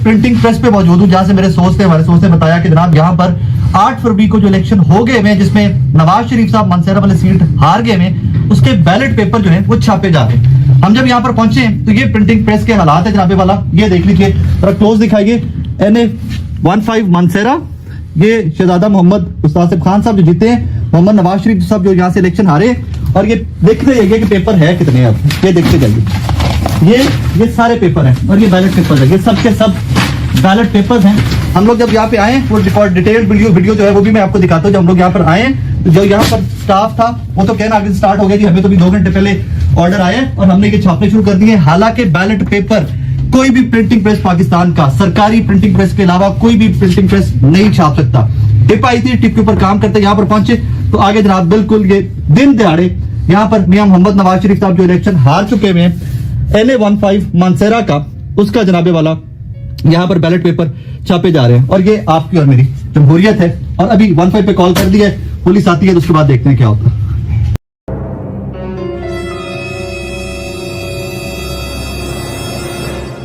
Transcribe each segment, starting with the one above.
Printing press पे मौजूद हूँ जहां से मेरे सोर्स थे, हमारे सोर्स ने बताया कि जनाब यहाँ पर 8 फरवरी को जो इलेक्शन हो गए हैं जिसमें नवाज शरीफ साहब मानसेरा वाली सीट हार गए हैं, उसके बैलेट पेपर जो है वो छापे जा रहे हैं। हम जब यहाँ पर पहुंचे तो ये प्रिंटिंग प्रेस के हालात है जनाबे वाला, ये देख लीजिए, थोड़ा क्लोज दिखाइए। NA-15 मानसेरा, ये शहजादा मोहम्मद उस्ताद खान साहब जो जीते हैं, मोहम्मद नवाज शरीफ साहब जो यहाँ से इलेक्शन हारे, और ये देखते जाइए कि पेपर है कितने, अब ये देखते जाइए, ये सारे पेपर हैं और ये बैलेट पेपर है, ये सब के सब बैलेट पेपर्स हैं। हम लोग जब यहाँ पे आए, वो रिकॉर्ड डिटेल्ड वीडियो जो है वो भी मैं आपको दिखाता हूँ। जब हम लोग यहाँ पर आए तो जो यहाँ पर स्टाफ था वो तो कहना आगे स्टार्ट हो गया कि हमें तो भी 2 घंटे पहले ऑर्डर आए और हमने ये छापने शुरू कर दिए। हालांकि बैलेट पेपर कोई भी प्रिंटिंग प्रेस पाकिस्तान का सरकारी प्रिंटिंग प्रेस के अलावा कोई भी प्रिंटिंग प्रेस नहीं छाप सकता। टिप आई थी, टिप के ऊपर काम करते यहाँ पर पहुंचे तो आगे जनाब बिल्कुल ये दिन दिहाड़े यहाँ पर मियां मोहम्मद नवाज शरीफ साहब जो इलेक्शन हार चुके हुए हैं NA-15 मानसेरा का, उसका जनाबे वाला यहाँ पर बैलेट पेपर छापे जा रहे हैं। और ये आपकी और मेरी जमहूरियत है। और अभी 15 पे कॉल कर दिया है, पुलिस आती है तो उसके बाद देखते हैं क्या होता है।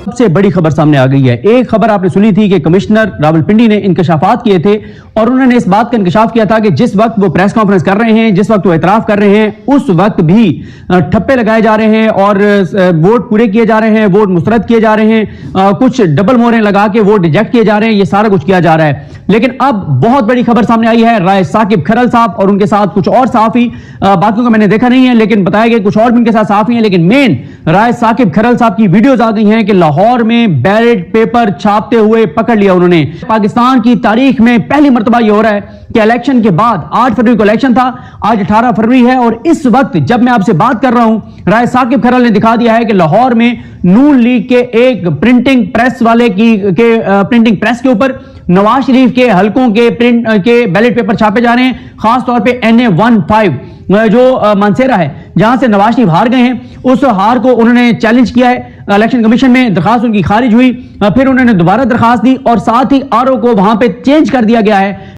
सबसे बड़ी खबर सामने आ गई है। एक खबर आपने सुनी थी कि कमिश्नर रावलपिंडी ने इंकशाफात किए थे और उन्होंने इस बात का इंकशाफ किया था कि जिस वक्त वो प्रेस कॉन्फ्रेंस कर रहे हैं, जिस वक्त वो एतराफ कर रहे हैं, उस वक्त भी ठप्पे लगाए जा रहे हैं और वोट पूरे किए जा रहे हैं, वोट मुस्तरद किए जा रहे हैं, कुछ डबल मोहरें लगा के वोट रिजेक्ट किए जा रहे हैं, ये सारा कुछ किया जा रहा है। लेकिन अब बहुत बड़ी खबर सामने आई है। राय साकिब खरल साहब और उनके साथ कुछ और सहाफी, बाकियों का मैंने देखा नहीं है लेकिन बताया गया कुछ और भी उनके साथ सहाफी हैं, लेकिन मेन राय साकिब खरल साहब की वीडियोज आ गई हैं कि लाहौर में बैलेट पेपर छापते हुए पकड़ लिया उन्होंने। पाकिस्तान की तारीख में पहली मर्तबा यह हो रहा है कि इलेक्शन के बाद 8 फरवरी को इलेक्शन था, आज 18 फरवरी है और इस वक्त जब मैं आपसे बात कर रहा हूं, राय साकिब खरल ने दिखा दिया है कि लाहौर में नून लीग के एक प्रिंटिंग प्रेस वाले प्रिंटिंग प्रेस के ऊपर नवाज शरीफ के हलकों के बैलेट पेपर छापे जा रहे हैं। खासतौर पे NA-15 जो मानसेरा है जहां से नवाज शरीफ हार गए हैं, उस हार को उन्होंने चैलेंज किया है इलेक्शन कमीशन में, दरखास्त उनकी खारिज हुई, फिर उन्होंने दोबारा दरखास्त दी और साथ ही RO को वहां पे चेंज कर दिया गया है।